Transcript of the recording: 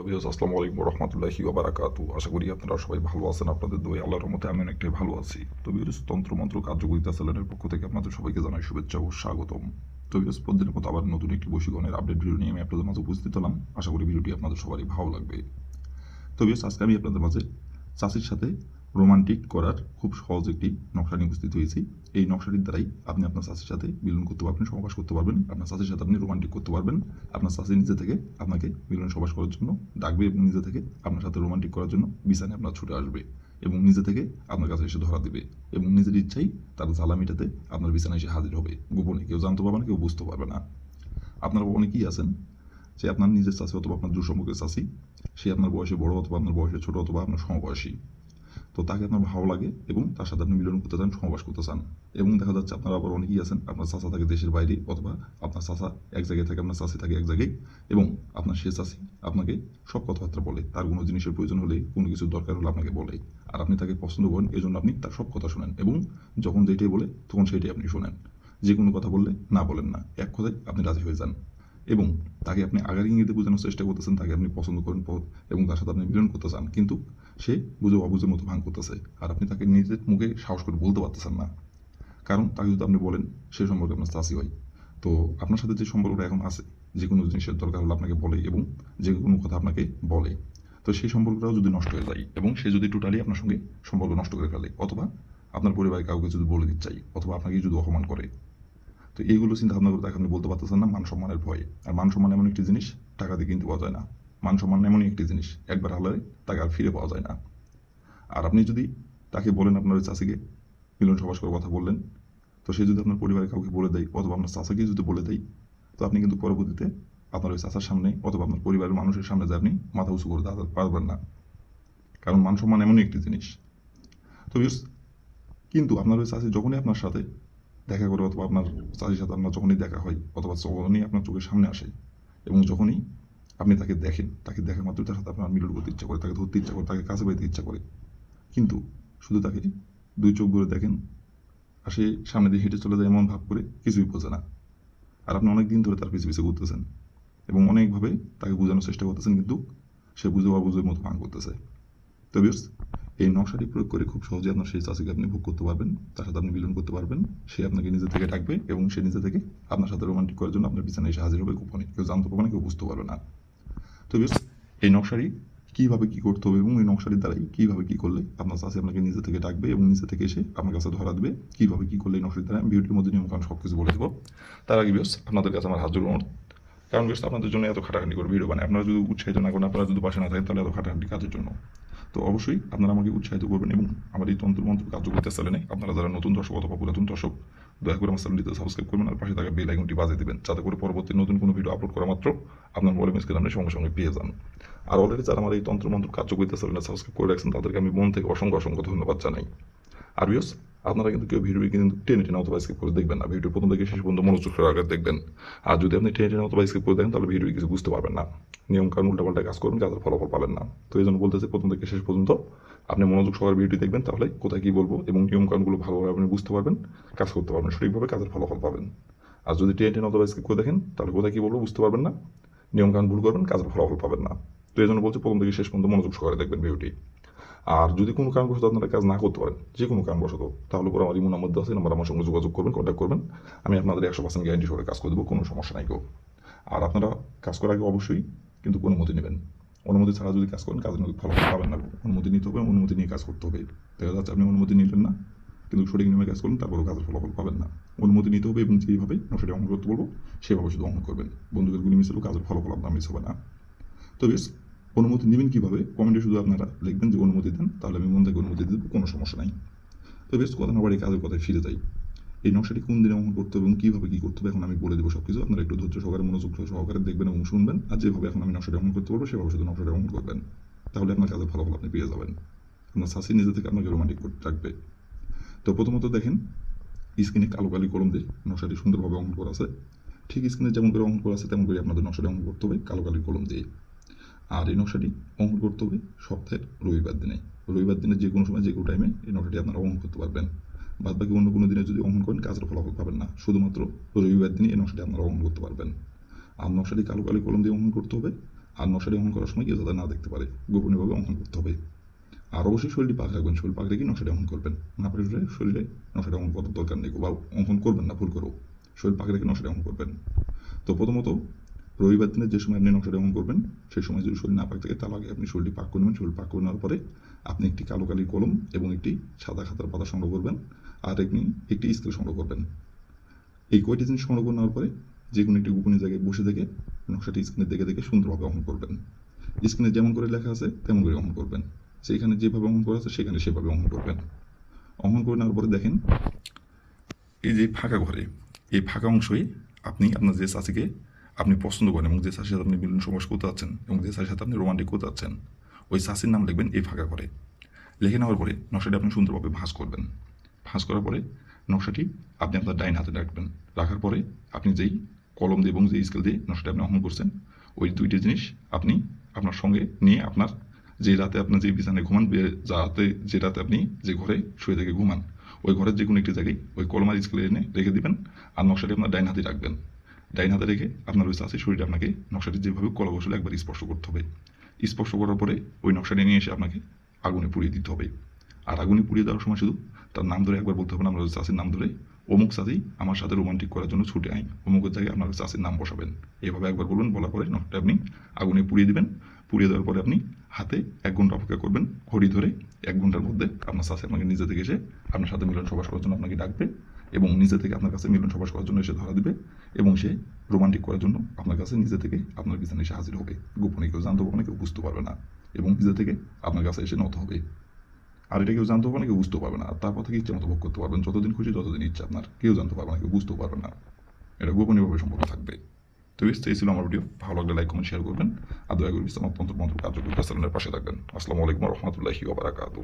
Viewers আসসালামু আলাইকুম রহমতুল্লাহি ওয়া বারাকাতুহু। আশা করি আপনারা সবাই ভালো আছেন। আপনাদের দোয়ায় আল্লাহর রহমতে আমি অনেকটাই ভালো আছি। তো ভিউয়ার্স তন্ত্রমন্ত্র কার্যকরিতা চ্যানেলের পক্ষ থেকে আপনাদের সবাইকে জানাই শুভেচ্ছা ও স্বাগতম। তো ভিউয়ার্স প্রতিদিনের মতো আবার নতুন একটি বশীকরণের আপডেট ভিডিও নিয়ে আমি আপনাদের মাঝে উপস্থিত হলাম। আশা করি ভিডিওটি আপনাদের সবারই ভালো লাগবে। তো ভিউয়ার্স আজকে আমি আপনাদের মাঝে চাষির সাথে রোমান্টিক করার খুব সহজ একটি নকশা নিয়ে উপস্থিত হয়েছি। এই নকশাটির দ্বারাই আপনি আপনার চাষির সাথে মিলন করতে পারবেন, সহবাস করতে পারবেন। আপনার চাষির সাথে আপনি রোমান্টিক করতে পারবেন। আপনার চাষি নিজে থেকে আপনাকে মিলন সহবাস করার জন্য ডাকবে এবং নিজে থেকে আপনার সাথে রোমান্টিক করার জন্য বিছানায় আপনার ছুটে আসবে এবং নিজে থেকে আপনার কাছে এসে ধরা দিবে এবং নিজের ইচ্ছাই তার জ্বালা মিটাতে আপনার বিছানায় এসে হাজির হবে। গোপনে কেউ জানতে পারবে না, কেউ বুঝতে পারবে না। আপনারা অনেকেই আছেন যে আপনার নিজের চাষি অথবা আপনার দূর সম্পর্কের চাষি, সে আপনার বয়সে বড় অথবা আপনার বয়সে ছোট অথবা আপনার সমবয়সী। তো তাকে আপনার ভালো লাগে এবং তার সাথে আপনি মিলন করতে চান, সহবাস করতে চান। এবং দেখা যাচ্ছে আপনারা আবার অনেকেই আছেন আপনার চাচা থাকে দেশের বাইরে অথবা আপনার চাচা এক জায়গায় থাকে, আপনার চাষি থাকে এক জায়গায় এবং আপনার সে চাষি আপনাকে সব কথাবার্তা বলে, তার কোনো জিনিসের প্রয়োজন হলে, কোনো কিছুর দরকার হলে আপনাকে বলে। আর আপনি তাকে পছন্দ করেন, এই জন্য আপনি তার সব কথা শোনেন এবং যখন যেটাই বলে তখন সেইটাই আপনি শোনেন। যে কোনো কথা বললে না বলেন না, এক কথায় আপনি রাজি হয়ে যান এবং তাকে আপনি আগার ইঙ্গিতে বোঝানোর চেষ্টা করতেছেন, তাকে আপনি পছন্দ করেন এবং তার সাথে আপনি মিলন করতে চান, কিন্তু সে বুঝে অবুঝের মতো ভাঙ করতেছে আর আপনি তাকে নিজের মুখে সাহস করে বলতে পারতেছেন না। কারণ তাকে যদি আপনি বলেন সে সম্পর্কে আপনার চাষি হয়, তো আপনার সাথে যে সম্পর্কটা এখন আছে, যে কোনো জিনিসের দরকার হলে আপনাকে বলে এবং যে কোনো কথা আপনাকে বলে, তো সেই সম্পর্কটাও যদি নষ্ট হয়ে যায় এবং সে যদি টোটালি আপনার সঙ্গে সম্পর্ক নষ্ট করে ফেলে অথবা আপনার পরিবারের কাউকে যদি বলে দিতে চাই অথবা আপনাকে যদি অপমান করে, তো এইগুলো চিন্তা ভাবনা করে তাকে আপনি বলতে পারতেছেন না মান সম্মানের ভয়ে। আর মান সম্মান এমন একটি জিনিস টাকা দিয়ে কিনতে পাওয়া যায় না। মান সম্মান এমনই একটি জিনিস একবার হারালে তাকে আর ফিরে পাওয়া যায় না। আর আপনি যদি তাকে বলেন আপনার ওই চাষিকে মিলন সহবাস করার কথা বললেন, তো সে যদি আপনার পরিবারের কাউকে বলে দেয় অথবা আপনার চাচাকে যদি বলে দেয়, তো আপনি কিন্তু পরবর্তীতে আপনার ওই চাচার সামনে অথবা আপনার পরিবারের মানুষের সামনে যে আপনি মাথা উঁচু করে দাঁড়াতে পারবেন না। কারণ মান সম্মান এমনই একটি জিনিস। তো কিন্তু আপনার ওই চাষি যখনই আপনার সাথে দেখা করে অথবা আপনার চাষির সাথে আপনার যখনই দেখা হয় অথবা যখনই আপনার চোখের সামনে আসে এবং যখনই আপনি তাকে দেখেন, তাকে দেখা মাত্র তার সাথে আপনার মিলন করতে ইচ্ছা করে, তাকে ধরতে ইচ্ছা করে, তাকে কাছে পাইতে ইচ্ছা করে, কিন্তু শুধু তাকে দুই চোখ ভরে দেখেন আর সে সামনে দিয়ে হেঁটে চলে যায় এমন ভাব করে, কিছুই বোঝে না। আর আপনি অনেক দিন ধরে তার পিছু পিছু ঘুরতেছেন এবং অনেকভাবে তাকে বোঝানোর চেষ্টা করতেছেন, কিন্তু সে বুঝে অবুঝের মতো ভাঙ করতেছে। তো ভিউয়ার্স এই নকশাটি প্রয়োগ করে খুব সহজে আপনার সেই চাষিকে আপনি ভোগ করতে পারবেন, তার সাথে আপনি মিলন করতে পারবেন। সে আপনাকে নিজে থেকে ডাকবে এবং সে নিজে থেকে আপনার সাথে রোমান্টিক করার জন্য আপনার বিছানায় এসে হাজির হবে গোপনে, কেউ জানতে পারবে না, কেউ বুঝতে পারবে না। তো ভিউয়ার্স এই নকশাটি কীভাবে কী করতে হবে এবং এই নকশাটির দ্বারাই কীভাবে কী করলে আপনার চাষি আপনাকে নিজে থেকে ডাকবে এবং নিজে থেকে এসে আপনার কাছে ধরা দেবে, কীভাবে কী করলে এই নকশাটির দ্বারা আমি ভিডিওটির মধ্যে নিয়মকানুন সব কিছু বলে দেবো। তার আগে ভিউয়ার্স আপনাদের কাছে আমার হাত জোড় অনুরোধ, কারণ ভিউয়ার্স আপনাদের জন্য এত খাটাখাটি করে ভিডিও বানায়, আপনারা যদি উৎসাহিত না করেন, আপনারা যদি পাশে না থাকেন, তাহলে এত খাটাখাটি কাজের জন্য। তো অবশ্যই আপনারা আমাকে উৎসাহিত করবেন এবং আমার এই তন্ত্রমন্ত্র কার্যকরিতা চ্যানেলে আপনারা যারা নতুন দর্শক অথবা পুরাতন দর্শক, দয়া করে আমার চ্যানেলটিতে সাবস্ক্রাইব করবেন আর পাশে থাকা বেল আইকনটি বাজিয়ে দেবেন, যাতে করে পরবর্তী নতুন কোনো ভিডিও আপলোড করা মাত্র আপনার মোবাইল স্ক্রিনে আপনি সঙ্গে সঙ্গে পেয়ে যান। আর অলরেডি যারা আমার এই তন্ত্রমন্ত্র কার্যকরিতা চ্যানেলে সাবস্ক্রাইব করে রাখছেন, তাদেরকে আমি মন থেকে অসংখ্য অসংখ্য ধন্যবাদ জানাই। আর ভিউয়ার্স আপনারা কিন্তু কেউ ভিডিও কিন্তু টেনে টেনে অথবা স্কিপ করে দেখবেন না, ভিডিও প্রথম থেকে শেষ পর্যন্ত মনোযোগ সহকারে দেখবেন। আর যদি আপনি টেনে টেনে অথবা স্কিপ করে দেখেন, তাহলে ভিডিও কিছু বুঝতে পারবেন না, নিয়ম কানুন উল্টাপাল্টা কাজ করবেন, কাজের ফলাফল পাবেন না। তো এই জন্য বলতেছে প্রথম থেকে শেষ পর্যন্ত আপনি মনোযোগ সহকারে ভিডিওটি দেখবেন, তাহলে কোথায় কী বলবো এবং নিয়ম কানুনগুলো ভালোভাবে আপনি বুঝতে পারবেন, কাজ করতে পারবেন, সঠিকভাবে কাজের ফলাফল পাবেন। আর যদি টেনে টেনে অথবা স্কিপ করে দেখেন, তাহলে কোথায় কী বলবো বুঝতে পারবেন না, নিয়ম কানুন ভুল করবেন, কাজের ফলাফল পাবেন না। তো এই জন্য বলছি প্রথম থেকে শেষ পর্যন্ত মনোযোগ সহকারে দেখবেন ভিডিওটি। আর যদি কোনো কারণবশত আপনারা কাজ না করতে পারেন, যে কোনো কারণবশত, তাহলে পরে আমার ইমো নাম্বার দেওয়া আছে, নাম্বার আমার সঙ্গে যোগাযোগ করবেন, কন্ট্যাক্ট করবেন, আমি আপনাদের 100% গ্যারান্টি সহকারে কাজ করে দেবো, কোনো সমস্যা নাই কেউ। আর আপনারা কাজ করার আগে অবশ্যই কিন্তু অনুমতি নেবেন। অনুমতি ছাড়া যদি কাজ করেন, কাজের মধ্যে ফলাফল পাবেন না। অনুমতি নিতে হবে, অনুমতি নিয়ে কাজ করতে হবে। দেখা যাচ্ছে আপনি অনুমতি নিলেন না, কিন্তু সঠিক নিয়মে কাজ করুন, তারপরেও কাজের ফলাফল পাবেন না। অনুমতি নিতে হবে এবং যেইভাবে সেটা অঙ্কন করতে বলবো সেভাবে শুধু অঙ্কন করবেন। বন্ধুদের গুলি মিস হলেও কাজের ফলাফল আপনার মিস হবে না। তো বেশ, অনুমতি নেবেন কীভাবে, কমেন্টে শুধু আপনারা লিখবেন যে অনুমতি দেন, তাহলে আমি মন থেকে অনুমতি দেবো, কোনো সমস্যা নাই। তো বেশ, কথা না বাড়ি কাজের কথায় ফিরে যাই। এই নকশাটি কোন দিনে অঙ্কন করতে হবে এবং কীভাবে কী করতে হবে এখন আমি বলে দেবো সব কিছু। আপনারা একটু ধৈর্য সহকারে মনোযোগ সহকারে দেখবেন এবং শুনবেন, আর যেভাবে এখন আমি নকশাটি অঙ্কন করতে পারবো সেভাবে শুধু নকশাটি অঙ্কন করবেন, তাহলে আপনার কাজের ফলাফল আপনি পেয়ে যাবেন। আপনার শাসি নিজে থেকে আপনাকে রোমান্টিক করতে থাকবে। তো প্রথমত দেখেন, স্ক্রিনে কালো কালি কলম দিয়ে নকশাটি সুন্দরভাবে অঙ্কন করা আছে। ঠিক স্ক্রিনে যেমন করে অঙ্কন করা আছে তেমন করে আপনাদের নকশাটি অঙ্কন করতে হবে কালো কালির কলম দিয়ে। আর এই নকশাটি অঙ্কন করতে হবে সপ্তাহের রবিবার দিনে। রবিবার দিনে যে কোনো সময় যে কোনো টাইমে এই নকশাটি আপনারা অঙ্কন করতে পারবেন। বাদ বাকি অন্য কোনো দিনে যদি অঙ্কন করেন, কাজের ফলাফল পাবেন না। শুধুমাত্র রবিবার দিনে এই নকশাটি আপনারা অঙ্কন করতে পারবেন। আর নকশাটি কালো কালি কলম দিয়ে অঙ্কন করতে হবে। আর নকশাটি অঙ্কন করার সময় কেউ যাতে না দেখতে পারে, গোপনীয়ভাবে অঙ্কন করতে হবে। আর অবশ্যই শরীরটি পাক রাখবেন, শরীর পাক রেখে নকশাটি অঙ্কন করবেন। না পারে শরীরে নকশাটি অঙ্কন করার দরকার নেই, বা অঙ্কন করবেন না ভুল করো, শরীর পাক রেখে নকশাটি অঙ্কন করবেন। তো প্রথমত রবিবার দিনের যে সময় আপনি নকশাটি অঙ্কন করবেন, সেই সময় যদি শরীর না পাক থাকে, তার আগে আপনি শরীরটি পাক করে নেবেন। শরীর পাক করে নেওয়ার পরে আপনি একটি কালো কালির কলম এবং একটি সাদা খাতার পাতা সংগ্রহ করবেন, আর একটি স্কেল সংগ্রহ করবেন। এই কয়টি জিনিস সংগ্রহ করে নেওয়ার পরে যে কোনো একটি গোপনীয় জায়গায় বসে থেকে নকশাটি স্ক্রিনে দেখে দেখে সুন্দরভাবে অঙ্কন করবেন। স্ক্রিনে যেমন করে লেখা আছে তেমন করে অঙ্কন করবেন, সেইখানে যেভাবে অঙ্কন করা আছে সেখানে সেভাবে অঙ্কন করবেন। অঙ্কন করে নেওয়ার পরে দেখেন, এই যে ফাঁকা ঘরে, এই ফাঁকা অংশই আপনি আপনার যে চাষিকে আপনি পছন্দ করেন এবং যে চাষির সাথে আপনি মিলন সমাস করতে যাচ্ছেন এবং যে চাষির সাথে আপনি রোমান্টিক করতে যাচ্ছেন, ওই চাষির নাম লিখবেন এই ফাঁকা ঘরে। লিখে নেওয়ার পরে নকশাটি আপনি সুন্দরভাবে ভাঁজ করবেন। ভাঁজ করার পরে নকশাটি আপনি আপনার ডাইন হাতে রাখবেন। রাখার পরে আপনি যেই কলম দিয়ে এবং যেই স্কেল দিয়ে নকশাটি আপনি অঙ্কন করছেন, ওই দুইটি জিনিস আপনি আপনার সঙ্গে নিয়ে আপনার যে রাতে আপনার যে বিছানায় ঘুমান, যে রাতে আপনি যে ঘরে শুয়ে থেকে ঘুমান, ওই ঘরের যে কোনো একটি জায়গায় ওই কলম আর স্কেলে এনে রেখে দিবেন। আর নকশাটি আপনার ডাইন হাতে রাখবেন। ডাইন হাতে রেখে আপনার ওই চাষির শরীরে আপনাকে নকশাটি যেভাবে কলা বসলে একবার স্পর্শ করতে হবে। স্পর্শ করার পরে ওই নকশাটি নিয়ে এসে আপনাকে আগুনে পুড়িয়ে দিতে হবে। আর আগুনে পুড়িয়ে দেওয়ার সময় শুধু তার নাম ধরে একবার বলতে হবে না, আমরা চাষির নাম ধরে, অমুক চাষি আমার সাথে রোমান্টিক করার জন্য ছুটে আই, অমুকের জায়গায় আপনার চাষির নাম বসাবেন। এইভাবে একবার বলবেন, বলার পরে নকশাটা আপনি আগুনে পুড়িয়ে দিবেন। পুড়িয়ে দেওয়ার পরে আপনি হাতে 1 ঘন্টা অপেক্ষা করবেন, ঘড়ি ধরে। 1 ঘন্টার মধ্যে আপনার চাষি আপনাকে নিজে থেকে এসে আপনার সাথে মিলন সবাস করার জন্য আপনাকে ডাকবে এবং নিজে থেকে আপনার কাছে মিলন সবাস করার জন্য এসে ধরা দিবে এবং সে রোমান্টিক করার জন্য আপনার কাছে নিজে থেকে আপনার বিছানায় এসে হাজির হবে। গোপনে কেউ জানতে পারবে না, কেউ বুঝতে পারবে না, এবং নিজে থেকে আপনার কাছে এসে নত হবে। আর এটা কেউ জানতে পারবে না, কেউ বুঝতেও পারবে না। আর তারপর থেকে ইচ্ছা মতো ভোগ করতে পারবেন, যতদিন খুশি যতদিন ইচ্ছা আপনার। কেউ জানতে পারবে না, কেউ বুঝতেও পারবে না। এটা গোপনীয়ভাবে সম্পর্ক থাকবে। তো এই ছিল আমার ভিডিও। ভালো লাগলে লাইক কমেন্ট শেয়ার করবেন। আর দয়া করে ইসলাম তন্ত্র মন্ত্র কার্যকরী চ্যানেলের পাশে থাকবেন। আসসালামু আলাইকুম রহমতুল্লাহি ওয়া বারাকাতুহু।